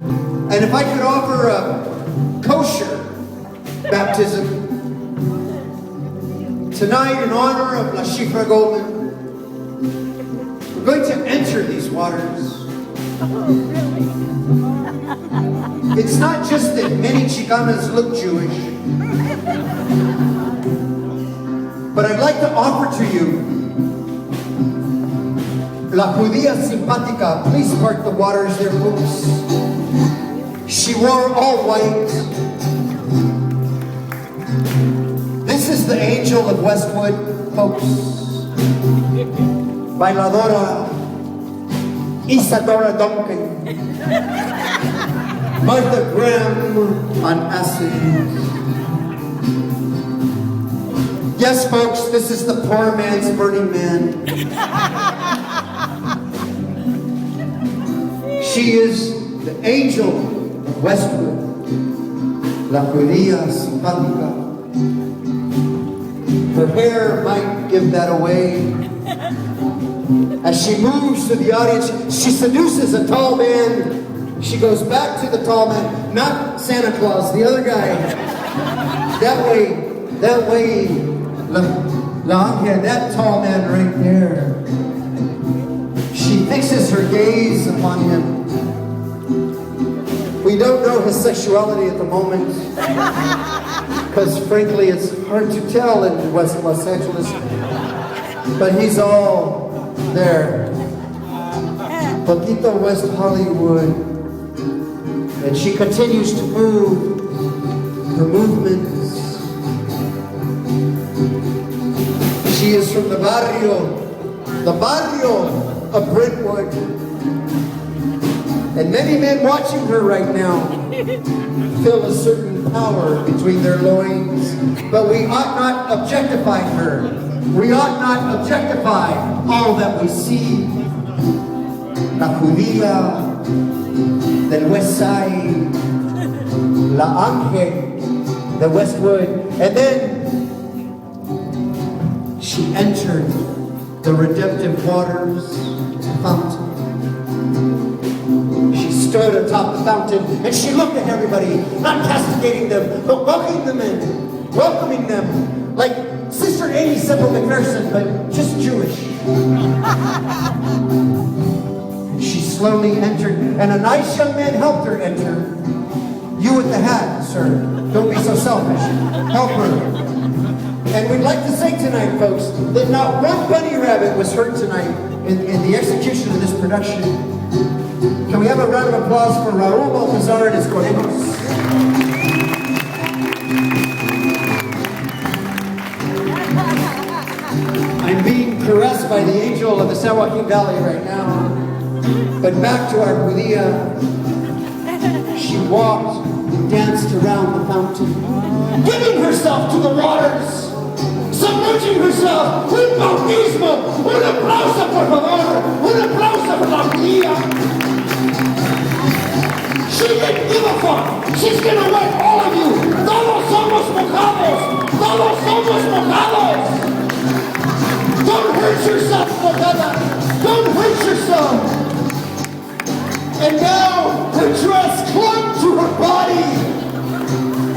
And if I could offer a kosher baptism tonight in honor of La Chifra Golden, we're going to enter these waters. It's not just that many Chicanas look Jewish, but I'd like to offer to you La Judía Simpática. Please part the waters there, folks. She wore all white. This is the angel of Westwood, folks. Bailadora Isadora Duncan. Martha Graham on acid. Yes, folks, this is the poor man's Burning Man. She is the angel of Westwood, La Judía Simpática. Her hair might give that away. As she moves to the audience, she seduces a tall man. She goes back to the tall man, not Santa Claus, the other guy. That way, that tall man right there. She fixes her gaze upon him. We don't know his sexuality at the moment, because frankly it's hard to tell in West Los Angeles, but he's all there. Poquito West Hollywood. And she continues to move her movements. She is from the barrio of Brentwood. And many men watching her right now feel a certain power between their loins. But we ought not objectify her. We ought not objectify all that we see. La Judía del West Side, La Ángel, the Westwood, and then she entered the redemptive waters fountain. She stood atop the fountain and she looked at everybody, not castigating them, but welcoming them, like Sister Amy Semple McPherson, but just Jewish. She slowly entered, and a nice young man helped her enter. You with the hat, sir. Don't be so selfish. Help her. And we'd like to say tonight, folks, that not one bunny rabbit was hurt tonight in the execution of this production. Can we have a round of applause for Raúl Baltazar and his colegas? I'm being caressed by the angel of the San Joaquin Valley right now. But back to our Judía. She walked and danced around the fountain, giving herself to the waters, submerging herself with bautismo. Un aplauso, por favor. Un aplauso for la Judía. She didn't give a fuck. She's gonna wet all of you. Todos somos mojados. Todos somos mojados. Don't hurt yourself, mojada. Don't hurt yourself. And now her dress clung to her body.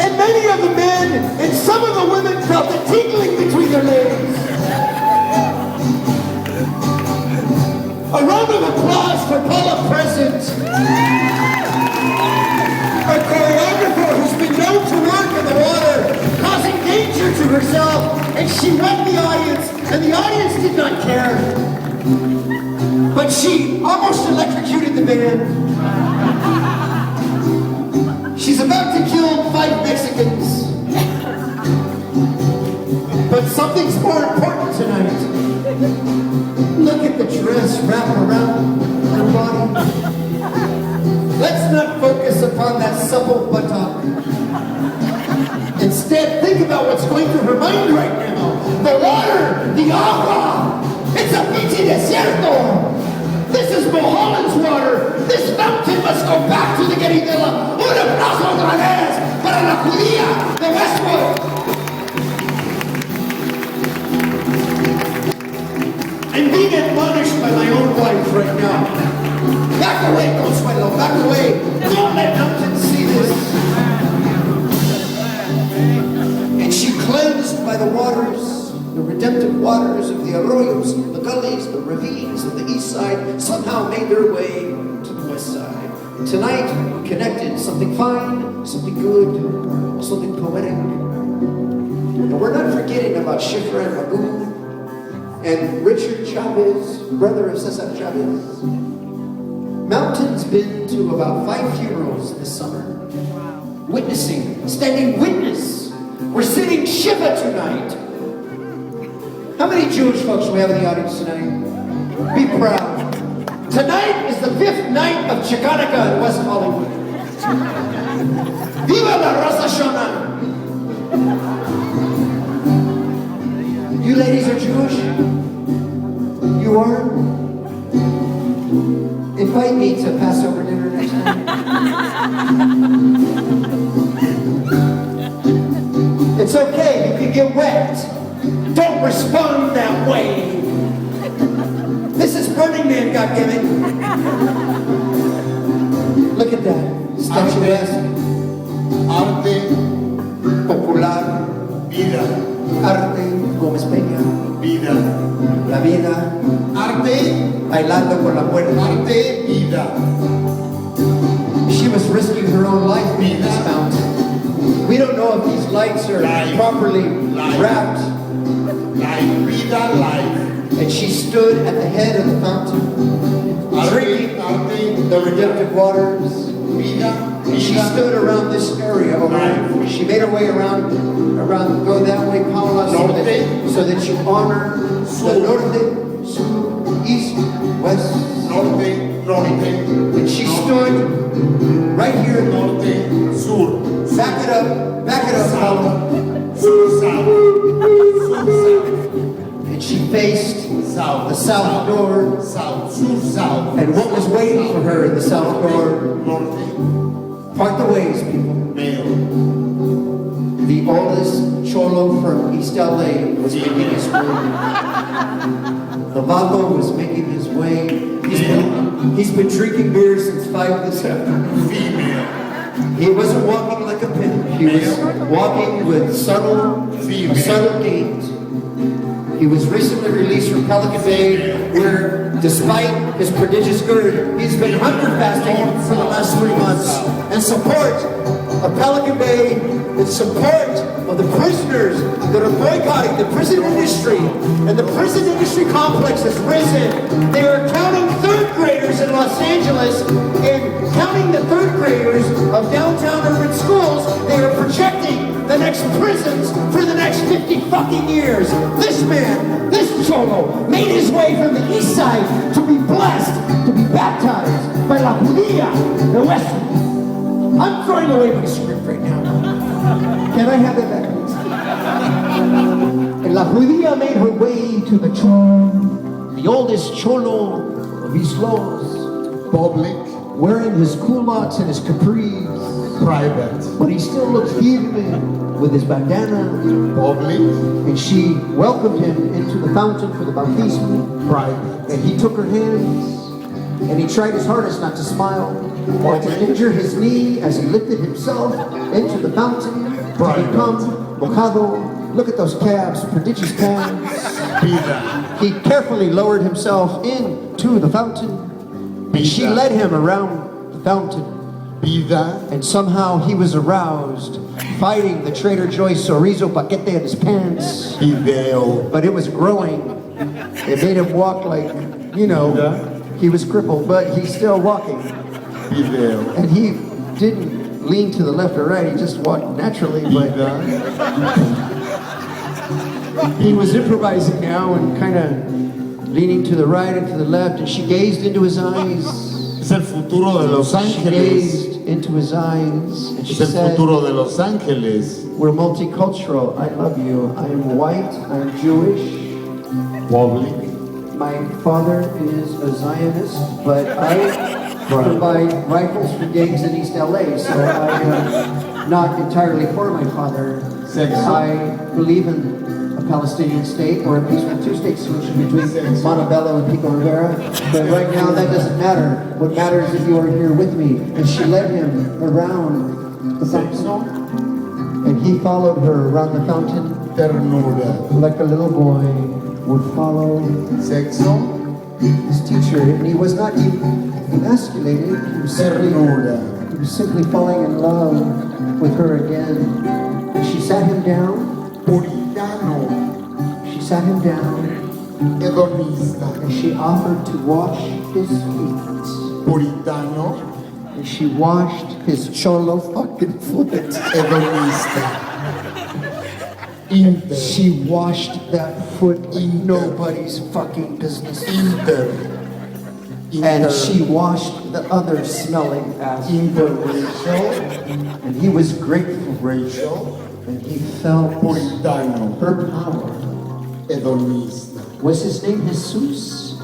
And many of the men and some of the women felt it tingling between their legs. A round of applause for Paula Present, a choreographer who's been known to work in the water, causing danger to herself, and she wet the audience, and the audience did not care. But she almost electrocuted the band. She's about to kill 5 Mexicans. But something's more important tonight. Look at the dress wrapped around her body. Let's not focus upon that supple buttock. Instead, think about what's going through her mind right now. The water, the agua. It's a pinche desierto. This is Mulholland's water. This fountain must go back to the Guerrilla. Un aplauso otra vez para la Judía de Westwood. I'm being admonished by my own wife right now. Back away, Consuelo, back away. Don't gullies, the ravines of the east side somehow made their way to the west side. And tonight, we connected something fine, something good, something poetic. And we're not forgetting about Shifra and Magoo and Richard Chavez, brother of Cesar Chavez. Mountain's been to about 5 funerals this summer. Witnessing, standing witness. We're sitting Shiva tonight. How many Jewish folks do we have in the audience tonight? Be proud. Tonight is the 5th night of Chicanaca in West Hollywood. Viva la Rosh Hashanah! You ladies are Jewish? You are? Invite me to Passover dinner next time. It's okay, you can get wet. Don't respond that way. This is Burning Man, goddammit. Look at that. Statuesque. Arte Popular. Vida. Arte Gómez-Peña. Vida. La vida. Arte. Bailando con la muerte. Arte. Vida. She was risking her own life being this mountain. We don't know if these lights are properly wrapped. Life. Vida. Life. And she stood at the head of the fountain, drinking the redemptive waters. She stood around this area over here. She made her way around, go that way, Paula, so that you honor the norte, sur, east, west. And she stood right here. Norte, sur. Back it up, Paula. Sur, south. Sur, south. And she faced South. the south door. South, sur, south. And what was waiting for her in the south door? Norte. Part the ways, people. Male. The oldest cholo from East LA was making his way. The Vago was making his way. He's been drinking beer since 5 this afternoon. Female. He wasn't walking like a pimp. He was walking with subtle gait. He was recently released from Pelican Bay, where, despite his prodigious gird, he's been hunger fasting for the last 3 months. In support of Pelican Bay, in support of the prisoners that are boycotting the prison industry, and the prison industry complex has risen. They are counting 3rd graders in Los Angeles, and counting the 3rd graders of downtown urban schools. They are projecting the next prisons for the next 50 fucking years. This man, this cholo, made his way from the east side to be blessed, to be baptized by La Judía, the West. I'm throwing away my script right now. Can I have it back? And La Judía made her way to the cholo, the oldest cholo of East Los. Public. Wearing his culottes and his capris. Private. But he still looked human with his bandana. Public. And she welcomed him into the fountain for the baptism. Private. And he took her hands. And he tried his hardest not to smile or to injure his knee as he lifted himself into the fountain to become mojado. Look at those calves, prodigious calves. He carefully lowered himself into the fountain. And she led him around the fountain. And somehow he was aroused, fighting the Trader Joe's chorizo paquete in his pants. But it was growing. It made him walk like, you know, he was crippled, but he's still walking. And he didn't lean to the left or right, he just walked naturally. But he was improvising now and kind of leaning to the right and to the left, and she gazed into his eyes. Es el futuro de Los Ángeles. She gazed into his eyes, and she Es el said, futuro de Los Ángeles. we're multicultural. I love you. I am white. I'm Jewish. Public. My father is a Zionist, but I provide rifles for gangs in East LA, so I am not entirely for my father. I believe in a Palestinian state or a peaceful 2-state solution between Montebello and Pico Rivera. But right now that doesn't matter. What matters is you are here with me. And she led him around the fountain. And he followed her around the fountain like a little boy. would follow Sexo. his teacher, and he was not emasculated. He was simply falling in love with her again. And she sat him down. Puritano. She sat him down, Hedonista. and she offered to wash his feet. Puritano. And she washed his cholo fucking foot. Hedonista. Inter. She washed that foot like nobody's fucking business. Inter. And she washed the other smelling ass. Interracial. And he was grateful. Racial. And he felt Puritano. her power. Hedonista. Was his name Jesus?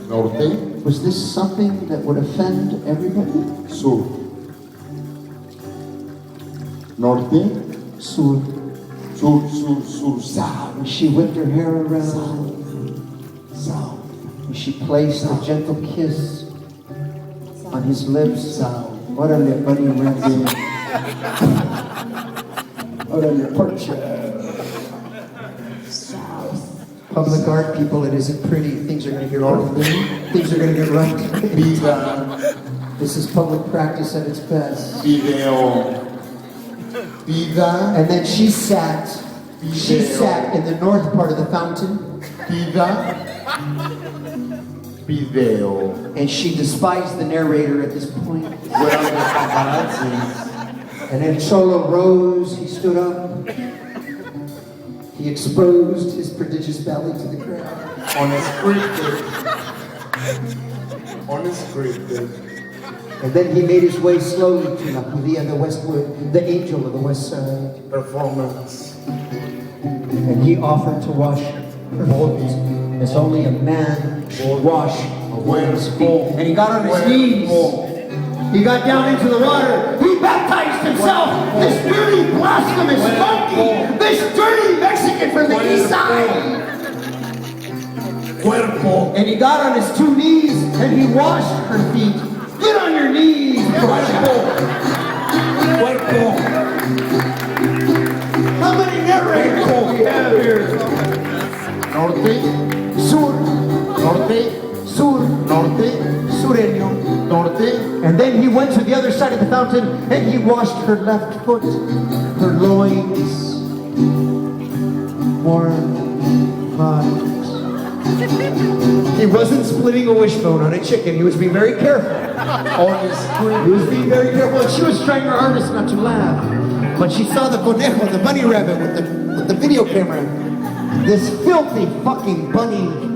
Norte. Was this something that would offend everybody? Sur. Norte. So Sur, sur, sur, south. when she whipped her hair around, South. and she placed a gentle kiss on his lips. Órale, buddy, Ramsey. Órale, Pocha. Public art people, it isn't pretty. Things are going to get wrong. Things are going to get right. Vida. This is public practice at its best. Video. Vida. And then she sat in the north part of the fountain, Vida. Video. and she despised the narrator at this point. Fueron de paparazzis. And then Cholo rose, he stood up, he exposed his prodigious belly to the crowd. Unscripted. Unscripted. And then he made his way slowly to La Judía, the Westwood, the angel of the west side. Performance. And he offered to wash her feet, as only a man should wash a woman's feet. And he got on his knees. He got down into the water. He baptized himself. This dirty, blasphemous monkey. This dirty Mexican from the east side. Cuerpo. And he got on his two knees and he washed her feet. Get on your knees. Cuerpo. Cuerpo. How many narrators do we have here? Norte. Sur, Norte. sur, Norte. sureño. Norte. And then he went to the other side of the fountain and he washed her left foot, her loins, warm bodies. He wasn't splitting a wishbone on a chicken. He was being very careful. He was being very careful. And she was trying her hardest not to laugh. But she saw the conejo, the bunny rabbit with the video camera. This filthy fucking bunny.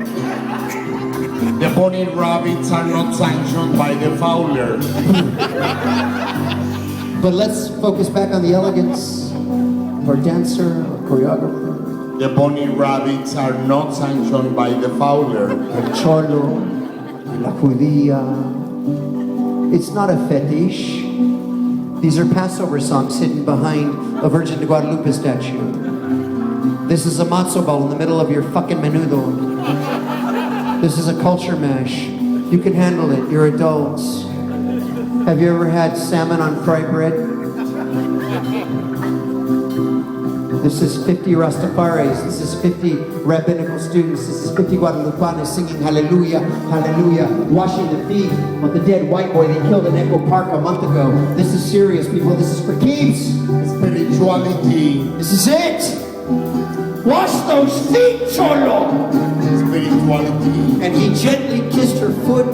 The bunny rabbits are not sanctioned by the Fowler. But let's focus back on the elegance of our dancer, our choreographer. The bunny rabbits are not sanctioned by the Fowler. El cholo, la judía. It's not a fetish. These are Passover songs hidden behind a Virgin de Guadalupe statue. This is a matzo ball in the middle of your fucking menudo. This is a culture mash. You can handle it. You're adults. Have you ever had salmon on fried bread? This is 50 Rastafaris. This is 50 rabbinical students. This is 50 Guadalupanes singing hallelujah, hallelujah, washing the feet of the dead white boy they killed in Echo Park a month ago. This is serious, people. This is for keeps. Spirituality. This is it. Wash those feet, Cholo. Spirituality. And he gently kissed her foot.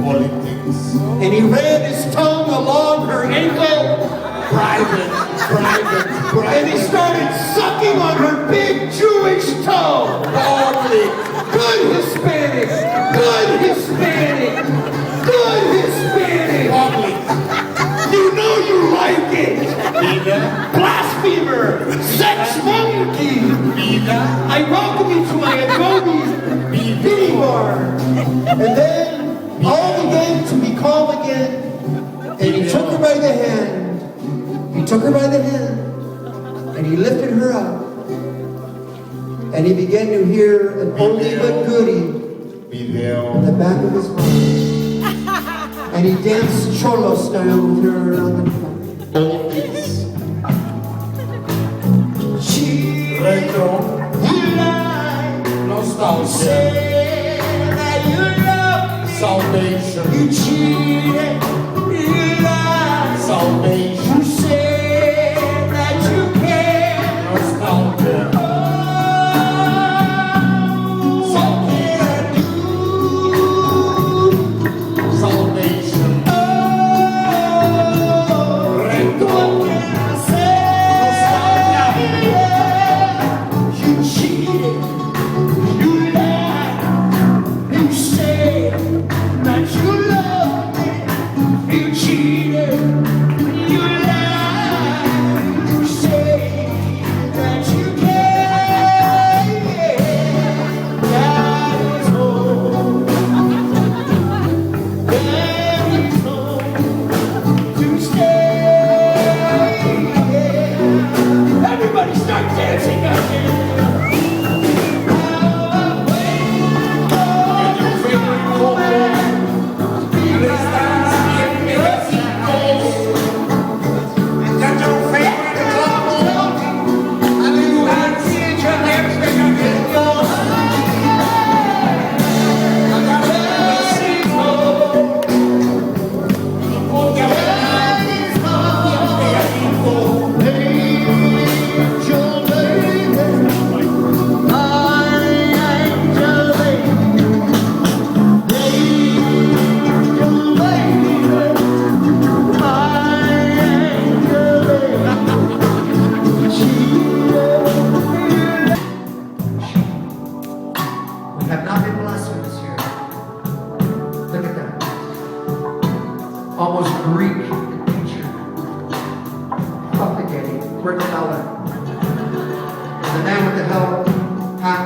Politics. And he ran his tongue along her ankle. Private. And he started sucking on her big Jewish toe. Public. Good Hispanic. Good Hispanic. Good Hispanic. Public. You know you like it. Vida. Blasphemer. Sex monkey. Vida. I welcome you to my Adobe mini bar. And then all began to be calm again. And he took her by the hand. He took her by the hand. And he lifted her up. And he began to hear an oldie but goodie in Video. the back of his mind. And he danced cholo style with her on the floor. Oldies. She Retro. lied. No nostalgia. Say that you love me. Salvation. You cheated. You lied. Salvation. You say that you care. Nostalgia. What can I do? Salvation. What can I say? You cheated. You lied. You say that you love me. You cheated. You lied. You say that you care. That is all. That is all. To stay. Everybody start dancing again. And your favorite couple. And it's Thanksgiving Mexico's. And got your favorite couple. And you fancy each other. We have not been blessed with this year. Look at that. Almost Greek in nature. Propagating. Where'd the Fowler? And the man with the helmet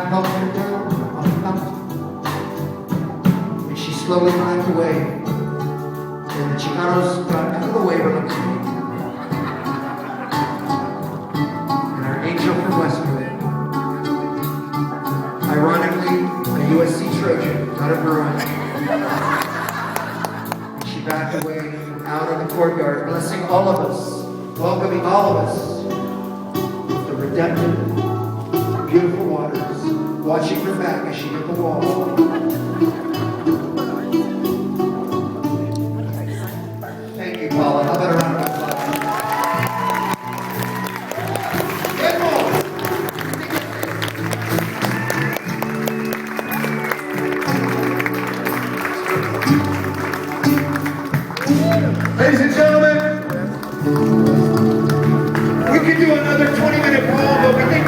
helped her down on the mountain. And she slowly climbed away. And the Chicanos got out of the way real quick. And our angel from Westwood, ironically, a USC Trojan, not a Bruin. She backed away out of the courtyard, blessing all of us, welcoming all of us with the redemptive, beautiful waters, watching her back as she hit the wall. Thank you, Paula. How about a round of applause? Get more. Ladies and gentlemen, we could do another 20-minute poem, but we think